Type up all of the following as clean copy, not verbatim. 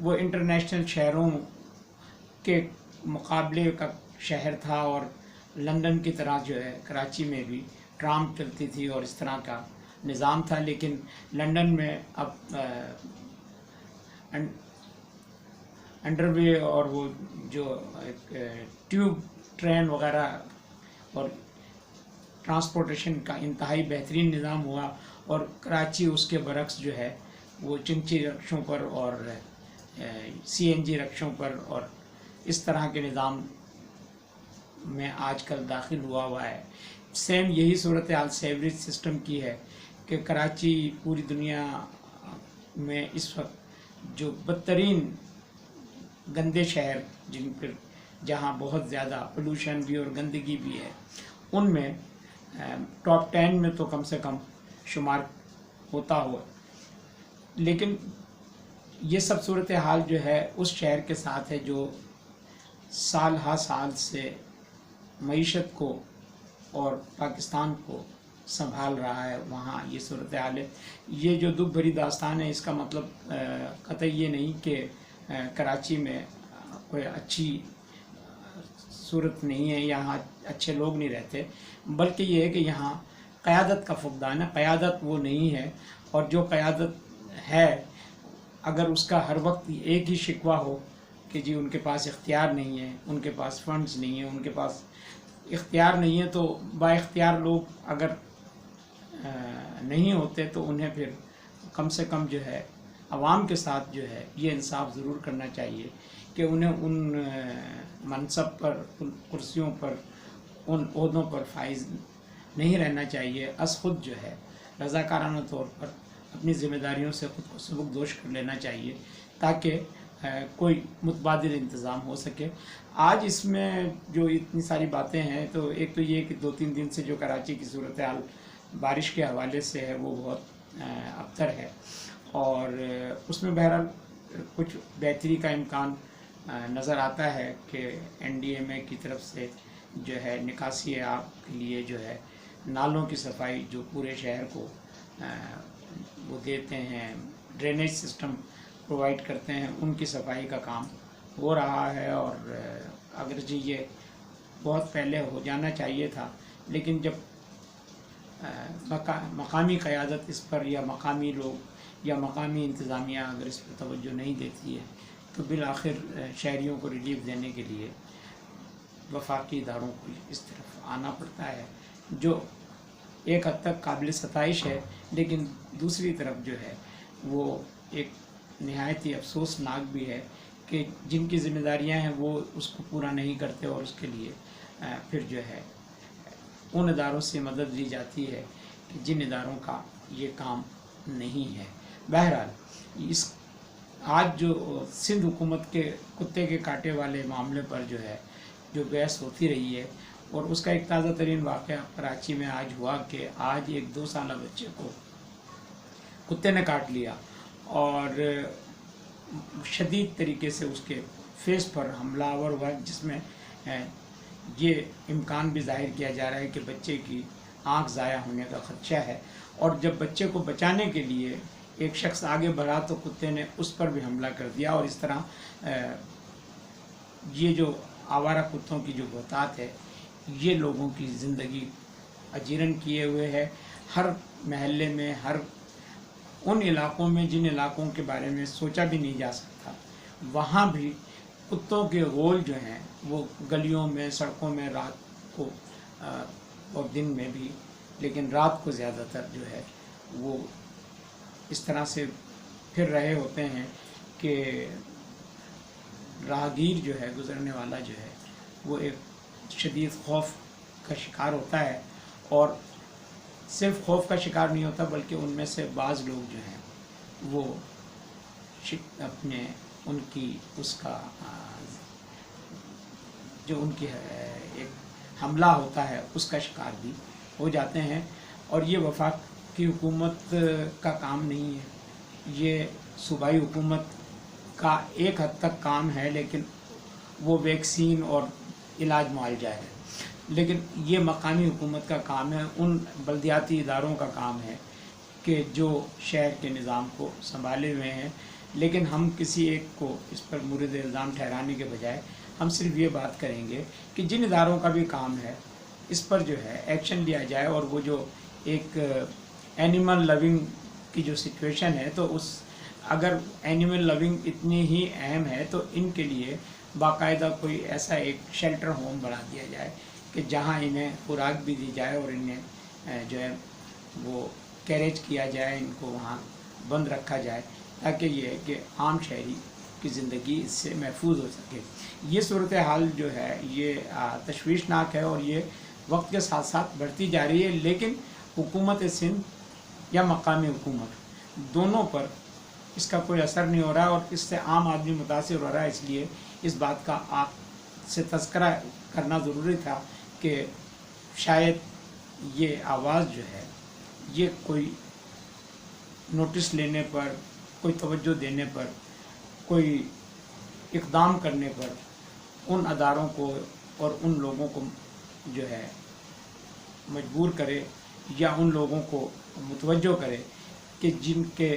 وہ انٹرنیشنل شہروں کے مقابلے کا شہر تھا، اور لندن کی طرح جو ہے کراچی میں بھی ٹرام چلتی تھی اور اس طرح کا نظام تھا. لیکن لندن میں اب انڈر وے اور وہ جو ٹیوب ٹرین وغیرہ اور ٹرانسپورٹیشن کا انتہائی بہترین نظام ہوا، اور کراچی اس کے برعکس جو ہے وہ چنچی رکشوں پر اور سی این جی رکشوں پر اور اس طرح کے نظام میں آج کل داخل ہوا ہے. سیم یہی صورتحال سیوریج سسٹم کی ہے کہ کراچی پوری دنیا میں اس وقت جو بدترین گندے شہر جہاں بہت زیادہ پولوشن بھی اور گندگی بھی ہے، ان میں ٹاپ 10 میں تو کم سے کم شمار ہوتا ہو. لیکن یہ سب صورتحال جو ہے اس شہر کے ساتھ ہے جو سال ہا سال سے معیشت کو اور پاکستان کو سنبھال رہا ہے. وہاں یہ صورتحال ہے. یہ جو دکھ بھری داستان ہے، اس کا مطلب قطعی یہ نہیں کہ کراچی میں کوئی اچھی صورت نہیں ہے، یہاں اچھے لوگ نہیں رہتے، بلکہ یہ ہے کہ یہاں قیادت کا فقدان ہے. قیادت وہ نہیں ہے، اور جو قیادت ہے اگر اس کا ہر وقت ایک ہی شکوہ ہو کہ جی ان کے پاس اختیار نہیں ہے، ان کے پاس فنڈز نہیں ہیں، ان کے پاس اختیار نہیں ہے، تو با اختیار لوگ اگر نہیں ہوتے تو انہیں پھر کم سے کم جو ہے عوام کے ساتھ جو ہے یہ انصاف ضرور کرنا چاہیے کہ انہیں ان منصب پر، ان کرسیوں پر، ان عہدوں پر فائز نہیں رہنا چاہیے. از خود جو ہے رضاکارانہ طور پر اپنی ذمہ داریوں سے خود کو سبکدوش کر لینا چاہیے تاکہ کوئی متبادل انتظام ہو سکے. آج اس میں جو اتنی ساری باتیں ہیں، تو ایک تو یہ کہ 2-3 دن سے جو کراچی کی صورتحال بارش کے حوالے سے ہے وہ بہت ابتر ہے، اور اس میں بہرحال کچھ بہتری کا امکان نظر آتا ہے کہ این ڈی ایم اے کی طرف سے جو ہے نکاسی آب کے لیے جو ہے نالوں کی صفائی جو پورے شہر کو وہ دیتے ہیں، ڈرینیج سسٹم پرووائڈ کرتے ہیں، ان کی صفائی کا کام ہو رہا ہے. اور اگرچہ یہ بہت پہلے ہو جانا چاہیے تھا، لیکن جب مقامی قیادت اس پر یا مقامی لوگ یا مقامی انتظامیہ اگر اس پر توجہ نہیں دیتی ہے تو بالآخر شہریوں کو ریلیف دینے کے لیے وفاقی اداروں کو اس طرف آنا پڑتا ہے، جو ایک حد تک قابل ستائش ہے. لیکن دوسری طرف جو ہے وہ ایک نہایت ہی افسوسناک بھی ہے کہ جن کی ذمہ داریاں ہیں وہ اس کو پورا نہیں کرتے، اور اس کے لیے پھر جو ہے ان اداروں سے مدد لی جاتی ہے کہ جن اداروں کا یہ کام نہیں ہے. بہرحال آج جو سندھ حکومت کے کتے کے کاٹے والے معاملے پر جو ہے جو بحث ہوتی رہی ہے، اور اس کا ایک تازہ ترین واقعہ کراچی میں آج ہوا کہ آج ایک 2 سالہ بچے کو کتے نے کاٹ لیا، اور شدید طریقے سے اس کے فیس پر حملہ آور ہوا، جس میں یہ امکان بھی ظاہر کیا جا رہا ہے کہ بچے کی آنکھ ضائع ہونے کا خدشہ ہے. اور جب بچے کو بچانے کے لیے ایک شخص آگے بڑھا تو کتے نے اس پر بھی حملہ کر دیا. اور اس طرح یہ جو آوارہ کتوں کی جو بہتات ہے یہ لوگوں کی زندگی اجیرن کیے ہوئے ہے. ہر محلے میں، ہر ان علاقوں میں جن علاقوں کے بارے میں سوچا بھی نہیں جا سکتا، وہاں بھی کتوں کے غول جو ہیں وہ گلیوں میں، سڑکوں میں رات کو اور دن میں بھی، لیکن رات کو زیادہ تر جو ہے وہ اس طرح سے پھر رہے ہوتے ہیں کہ راہگیر جو ہے، گزرنے والا جو ہے، وہ ایک شدید خوف کا شکار ہوتا ہے. اور صرف خوف کا شکار نہیں ہوتا بلکہ ان میں سے بعض لوگ جو ہیں وہ اپنے ان کی اس کا جو ان کی ایک حملہ ہوتا ہے اس کا شکار بھی ہو جاتے ہیں. اور یہ وفاق کی حکومت کا کام نہیں ہے، یہ صوبائی حکومت کا ایک حد تک کام ہے، لیکن وہ ویکسین اور علاج معالجہ ہے. لیکن یہ مقامی حکومت کا کام ہے، ان بلدیاتی اداروں کا کام ہے کہ جو شہر کے نظام کو سنبھالے ہوئے ہیں. لیکن ہم کسی ایک کو اس پر مورد الزام ٹھہرانے کے بجائے ہم صرف یہ بات کریں گے کہ جن اداروں کا بھی کام ہے اس پر جو ہے ایکشن لیا جائے، اور وہ جو ایک اینیمل لونگ کی جو سچویشن ہے، تو اس اگر اینیمل لونگ اتنی ہی اہم ہے تو ان کے لیے باقاعدہ کوئی ایسا ایک شیلٹر ہوم بنا دیا جائے کہ جہاں انہیں خوراک بھی دی جائے اور انہیں جو ہے وہ کیریج کیا جائے، ان کو وہاں بند رکھا جائے، تاکہ یہ ہے کہ عام شہری کی زندگی اس سے محفوظ ہو سکے۔ یہ صورتحال جو ہے یہ تشویشناک ہے اور یہ وقت کے ساتھ ساتھ بڑھتی جا رہی ہے، لیکن حکومت سندھ یا مقامی حکومت دونوں پر اس کا کوئی اثر نہیں ہو رہا، اور اس سے عام آدمی متاثر ہو رہا ہے۔ اس لیے اس بات کا آپ سے تذکرہ کرنا ضروری تھا کہ شاید یہ آواز جو ہے یہ کوئی نوٹس لینے پر، کوئی توجہ دینے پر، کوئی اقدام کرنے پر ان اداروں کو اور ان لوگوں کو جو ہے مجبور کرے، یا ان لوگوں کو متوجہ کرے کہ جن کے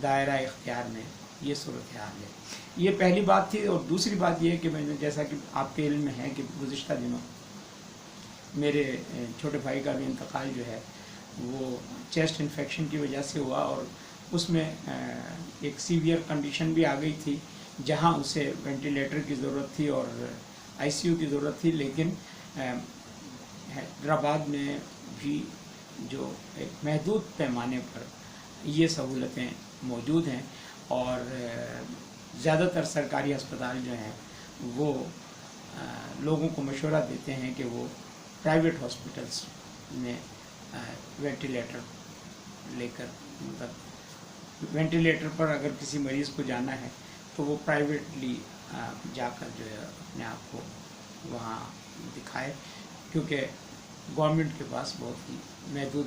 دائرہ اختیار میں یہ صورتحال ہے۔ یہ پہلی بات تھی۔ اور دوسری بات یہ ہے کہ میں نے، جیسا کہ آپ کے علم میں ہے کہ گزشتہ دنوں میرے چھوٹے بھائی کا بھی انتقال جو ہے وہ چیسٹ انفیکشن کی وجہ سے ہوا، اور اس میں ایک سیویئر کنڈیشن بھی آ گئی تھی جہاں اسے وینٹیلیٹر کی ضرورت تھی اور آئی سی یو کی ضرورت تھی، لیکن حیدرآباد میں بھی جو ایک محدود پیمانے پر یہ سہولتیں موجود ہیں، اور زیادہ تر سرکاری ہسپتال جو ہیں وہ لوگوں کو مشورہ دیتے ہیں کہ وہ پرائیویٹ ہاسپٹلس میں وینٹیلیٹر لے کر، مطلب وینٹیلیٹر پر اگر کسی مریض کو جانا ہے تو وہ پرائیویٹلی جا کر جو ہے اپنے آپ کو وہاں دکھائے، کیونکہ گورنمنٹ کے پاس بہت ہی محدود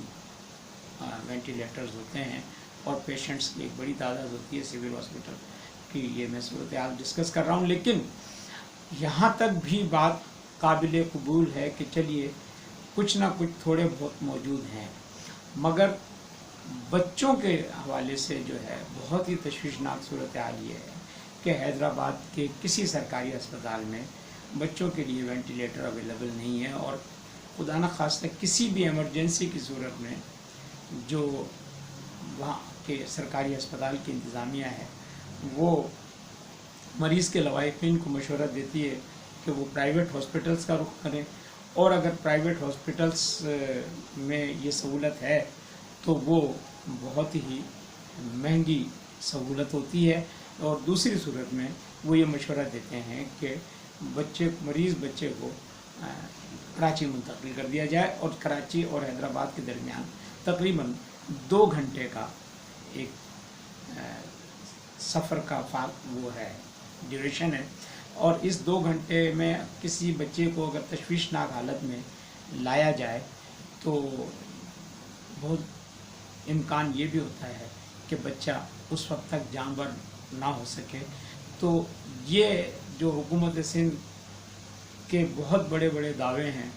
وینٹیلیٹرز ہوتے ہیں اور پیشنٹس کی ایک بڑی تعداد ہوتی ہے سول ہاسپٹل کی۔ یہ میں صورتحال ڈسکس کر رہا ہوں، لیکن یہاں تک بھی بات قابل قبول ہے کہ چلیے کچھ نہ کچھ تھوڑے بہت موجود ہیں، مگر بچوں کے حوالے سے جو ہے بہت ہی تشویشناک صورتحال یہ ہے کہ حیدرآباد کے کسی سرکاری ہسپتال میں بچوں کے لیے وینٹیلیٹر اویلیبل نہیں ہے، اور خدا نخواستہ کسی بھی ایمرجنسی کی صورت میں جو وہاں کے سرکاری ہسپتال کی انتظامیہ ہے وہ مریض کے لواحقین کو مشورہ دیتی ہے کہ وہ پرائیویٹ ہاسپٹلس کا رخ کریں، اور اگر پرائیویٹ ہاسپٹلس میں یہ سہولت ہے تو وہ بہت ہی مہنگی سہولت ہوتی ہے، اور دوسری صورت میں وہ یہ مشورہ دیتے ہیں کہ مریض بچے کو کراچی منتقل کر دیا جائے، اور کراچی اور حیدرآباد کے درمیان تقریباً 2 گھنٹے کا ایک سفر کا وہ ہے، ڈیوریشن ہے، اور اس 2 گھنٹے میں کسی بچے کو اگر تشویشناک حالت میں لایا جائے تو بہت امکان یہ بھی ہوتا ہے کہ بچہ اس وقت تک جاں بر نہ ہو سکے۔ تو یہ جو حکومت سندھ کے بہت بڑے بڑے دعوے ہیں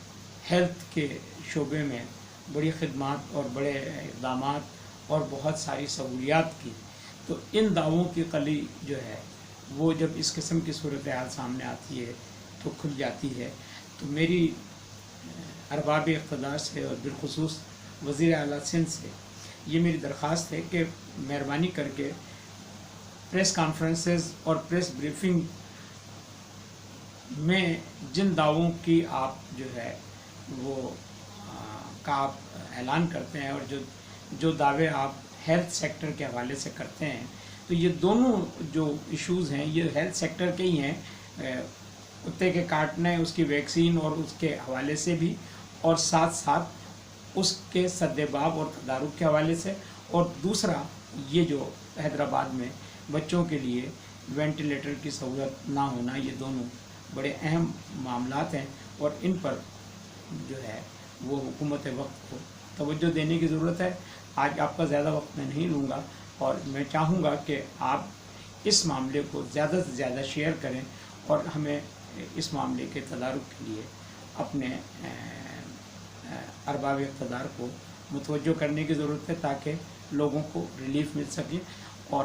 ہیلتھ کے شعبے میں، بڑی خدمات اور بڑے اقدامات اور بہت ساری سہولیات کی، تو ان دعووں کی کلی جو ہے وہ جب اس قسم کی صورتحال سامنے آتی ہے تو کھل جاتی ہے۔ تو میری ارباب اقتدار سے اور بالخصوص وزیر اعلیٰ سندھ سے یہ میری درخواست ہے کہ مہربانی کر کے پریس کانفرنسز اور پریس بریفنگ میں جن دعووں کی آپ جو ہے وہ کا آپ اعلان کرتے ہیں، اور جو دعوے آپ ہیلتھ سیکٹر کے حوالے سے کرتے ہیں، تو یہ دونوں جو ایشوز ہیں یہ ہیلتھ سیکٹر کے ہی ہیں، کتے کے کاٹنے، اس کی ویکسین اور اس کے حوالے سے بھی، اور ساتھ ساتھ اس کے سدباب اور تدارک کے حوالے سے، اور دوسرا یہ جو حیدرآباد میں بچوں کے لیے وینٹیلیٹر کی سہولت نہ ہونا، یہ دونوں بڑے اہم معاملات ہیں، اور ان پر جو ہے وہ حکومت وقت کو توجہ دینے کی ضرورت ہے۔ آج آپ کا زیادہ وقت میں نہیں لوں گا، اور میں چاہوں گا کہ آپ اس معاملے کو زیادہ سے زیادہ شیئر کریں، اور ہمیں اس معاملے کے تدارک کے لیے اپنے ارباب اقتدار کو متوجہ کرنے کی ضرورت ہے، تاکہ لوگوں کو ریلیف مل سکے اور